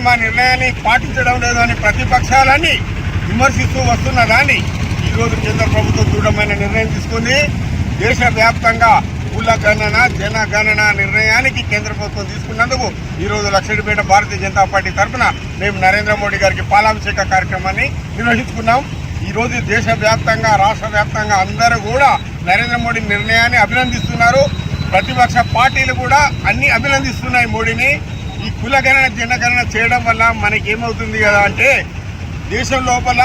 మా నిర్ణయాన్ని పాటించడం లేదు అని ప్రతిపక్షాలన్నీ విమర్శిస్తూ వస్తున్న దాన్ని ఈరోజు కేంద్ర ప్రభుత్వం దృఢమైన నిర్ణయం తీసుకుంది. దేశవ్యాప్తంగా కులగణన జనగణన నిర్ణయానికి కేంద్ర ప్రభుత్వం తీసుకున్నందుకు ఈరోజు లక్షడిపేట భారతీయ జనతా పార్టీ తరఫున మేము నరేంద్ర మోడీ గారికి పాలాభిషేక కార్యక్రమాన్ని నిర్వహించుకున్నాం. ఈరోజు దేశవ్యాప్తంగా రాష్ట్ర వ్యాప్తంగా అందరూ కూడా నరేంద్ర మోడీ నిర్ణయాన్ని అభినందిస్తున్నారు. ప్రతిపక్ష పార్టీలు కూడా అన్ని అభినందిస్తున్నాయి మోడీని. ఈ కులగణన జనగణన చేయడం వల్ల మనకేమవుతుంది కదా అంటే దేశం లోపల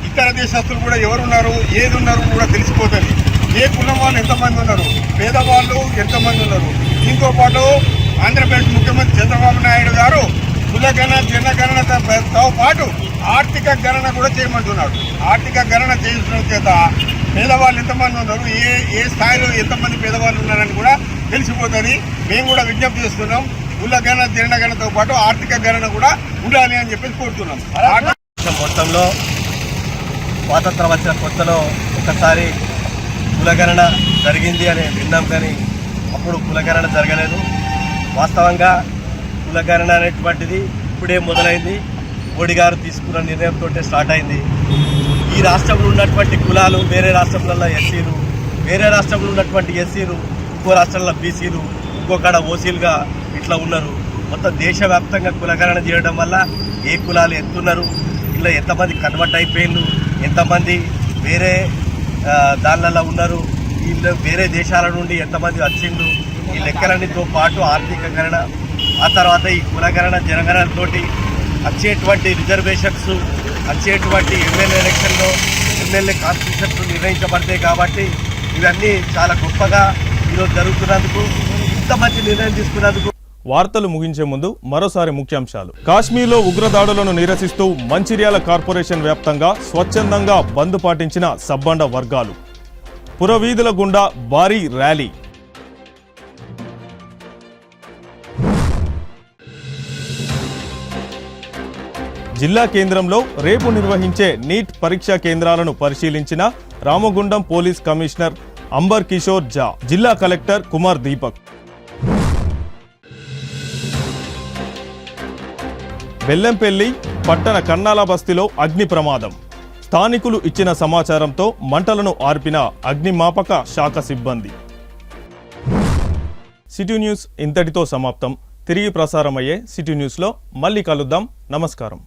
ఇతర దేశస్తులు కూడా ఎవరున్నారు ఏది ఉన్నారు కూడా తెలిసిపోతుంది. ఏ కులం వాళ్ళు ఎంతమంది ఉన్నారు, పేదవాళ్ళు ఎంతమంది ఉన్నారు. దీంతో పాటు ఆంధ్రప్రదేశ్ ముఖ్యమంత్రి చంద్రబాబు నాయుడు గారు కులగణన జనగణనతో పాటు ఆర్థిక గణన కూడా చేయమంటున్నాడు. ఆర్థిక గణన చేయించడం చేత పేదవాళ్ళు ఎంతమంది ఉన్నారు, ఏ స్థాయిలో ఎంతమంది పేదవాళ్ళు ఉన్నారని కూడా తెలిసిపోతుంది. మేము కూడా విజ్ఞప్తి చేస్తున్నాం, కులగణన జనగణనతో పాటు ఆర్థిక గణన కూడా ఉండాలి అని చెప్పేసి కోరుతున్నాం. మొత్తంలో స్వాతంత్రం వచ్చిన కొత్తలో ఒకసారి కులగణన జరిగింది అని విన్నాం, కానీ అప్పుడు కులగణన జరగలేదు. వాస్తవంగా కులగణన అనేటువంటిది ఇప్పుడే మొదలైంది. మోడీ గారు తీసుకున్న నిర్ణయంతో స్టార్ట్ అయింది. ఈ రాష్ట్రంలో ఉన్నటువంటి కులాలు వేరే రాష్ట్రంలో ఎస్సీలు, వేరే రాష్ట్రంలో ఉన్నటువంటి ఎస్సీలు ఇంకో రాష్ట్రంలో బీసీలు, ఇంకొకడ ఓసీలుగా ఇట్లా ఉన్నారు. మొత్తం దేశవ్యాప్తంగా కులగణన చేయడం వల్ల ఏ కులాలు ఎంతున్నారు, ఇలా ఎంతమంది కన్వర్ట్ అయిపోయిండ్రు, ఎంతమంది వేరే దానిలలో ఉన్నారు, వీళ్ళు వేరే దేశాల నుండి ఎంతమంది వచ్చిండ్రు, ఈ లెక్కలన్నితో పాటు ఆర్థిక గణన, ఆ తర్వాత ఈ కులగణన జనగణనతోటి వచ్చేటువంటి రిజర్వేషన్స్, వచ్చేటువంటి ఎమ్మెల్యే ఎలక్షన్లో ఎమ్మెల్యే కాన్స్టిట్యూషన్స్ నిర్ణయించబడతాయి. కాబట్టి ఇవన్నీ చాలా గొప్పగా ఈరోజు జరుగుతున్నందుకు, ఇంత మంచి నిర్ణయం తీసుకున్నందుకు. వార్తలు ముగించే ముందు మరోసారి ముఖ్యాంశాలు. కాశ్మీర్లో ఉగ్రదాడులను నిరసిస్తూ మంచిర్యాల కార్పొరేషన్ వ్యాప్తంగా స్వచ్ఛందంగా బంద్ పాటించిన సబ్బండ వర్గాలు. పురవీధుల గుండా భారీ ర్యాలీ. జిల్లా కేంద్రంలో రేపు నిర్వహించే నీట్ పరీక్షా కేంద్రాలను పరిశీలించిన Ramagundam police commissioner amber Kishore Jha. జిల్లా కలెక్టర్ కుమార్ దీపక్. బెల్లంపల్లి పట్టణ కన్నాల బస్తీలో అగ్ని ప్రమాదం. స్థానికులు ఇచ్చిన సమాచారంతో మంటలను ఆర్పిన అగ్నిమాపక శాఖ సిబ్బంది. సిటీ న్యూస్ ఇంతటితో సమాప్తం. తిరిగి ప్రసారమయ్యే సిటీ న్యూస్లో మళ్ళీ కలుద్దాం. నమస్కారం.